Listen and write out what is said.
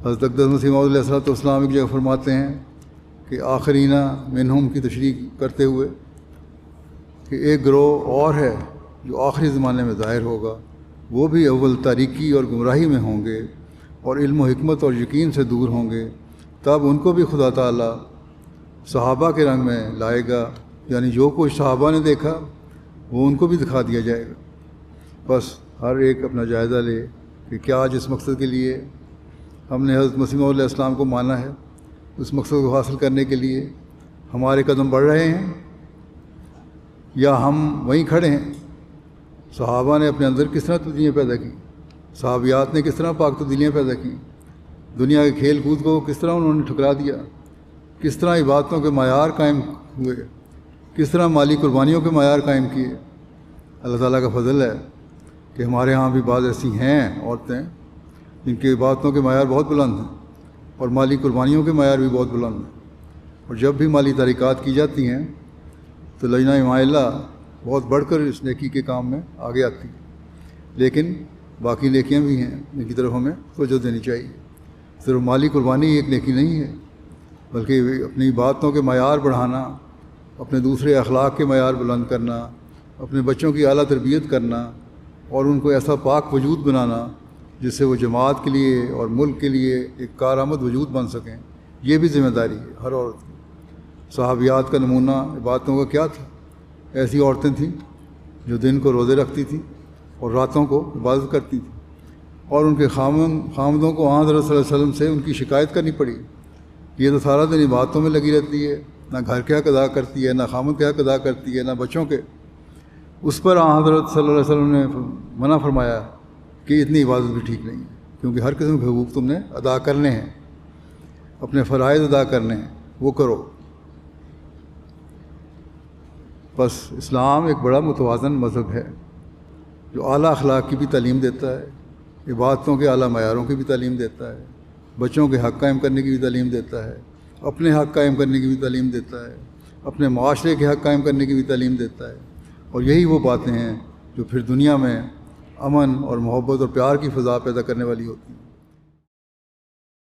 حضرت اقدس مسیح موعود علیہ الصلوۃ والسلام ایک جگہ فرماتے ہیں کہ آخرین منہم کی تشریح کرتے ہوئے کہ ایک گروہ اور ہے جو آخری زمانے میں ظاہر ہوگا، وہ بھی اول تاریکی اور گمراہی میں ہوں گے اور علم و حکمت اور یقین سے دور ہوں گے، تب ان کو بھی خدا تعالیٰ صحابہ کے رنگ میں لائے گا، یعنی جو کچھ صحابہ نے دیکھا وہ ان کو بھی دکھا دیا جائے گا۔ بس ہر ایک اپنا جائزہ لے کہ کیا جس مقصد کے لیے ہم نے حضرت مسیح موعود علیہ السلام کو مانا ہے، اس مقصد کو حاصل کرنے کے لیے ہمارے قدم بڑھ رہے ہیں یا ہم وہیں کھڑے ہیں۔ صحابہ نے اپنے اندر کس طرح تبدیلیاں پیدا کی، صحابیات نے کس طرح پاک تبدیلیاں پیدا کی، دنیا کے کھیل کود کو کس طرح انہوں نے ٹھکرا دیا، کس طرح عبادتوں کے معیار قائم ہوئے، کس طرح مالی قربانیوں کے معیار قائم کیے۔ اللہ تعالیٰ کا فضل ہے کہ ہمارے ہاں بھی بعض ایسی ہیں عورتیں جن کی عبادتوں کے معیار بہت بلند ہیں اور مالی قربانیوں کے معیار بھی بہت بلند ہیں، اور جب بھی مالی تحریکات کی جاتی ہیں تو لجنہ امائلہ بہت بڑھ کر اس نیکی کے کام میں آگے آتی ہے۔ لیکن باقی نیکیاں بھی ہیں جن کی طرف ہمیں توجہ دینی چاہیے۔ صرف مالی قربانی ایک نیکی نہیں ہے، بلکہ اپنی عبادتوں کے معیار بڑھانا، اپنے دوسرے اخلاق کے معیار بلند کرنا، اپنے بچوں کی اعلیٰ تربیت کرنا اور ان کو ایسا پاک وجود بنانا جس سے وہ جماعت کے لیے اور ملک کے لیے ایک کارآمد وجود بن سکیں، یہ بھی ذمہ داری ہے ہر عورت کی۔ صحابیات کا نمونہ عبادتوں کا کیا تھا؟ ایسی عورتیں تھیں جو دن کو روزے رکھتی تھیں اور راتوں کو عبادت کرتی تھیں، اور ان کے خامدوں کو حضرت صلی اللہ علیہ وسلم سے ان کی شکایت کرنی پڑی، یہ تو سارا دن عبادتوں میں لگی رہتی ہے، نہ گھر کے حق ادا کرتی ہے، نہ خامد کے حق ادا کرتی ہے، نہ بچوں کے۔ اس پر حضرت صلی اللہ علیہ وسلم نے منع فرمایا کہ اتنی عبادت بھی ٹھیک نہیں ہے، کیونکہ ہر قسم کے حقوق تم نے ادا کرنے ہیں، اپنے فرائض ادا کرنے ہیں، وہ کرو۔ بس اسلام ایک بڑا متوازن مذہب ہے جو اعلیٰ اخلاق کی بھی تعلیم دیتا ہے، عبادتوں کے اعلیٰ معیاروں کی بھی تعلیم دیتا ہے، بچوں کے حق قائم کرنے کی بھی تعلیم دیتا ہے، اپنے حق قائم کرنے کی بھی تعلیم دیتا ہے، اپنے معاشرے کے حق قائم کرنے کی بھی تعلیم دیتا ہے، اور یہی وہ باتیں ہیں جو پھر دنیا میں امن اور محبت اور پیار کی فضا پیدا کرنے والی ہوتی ہیں۔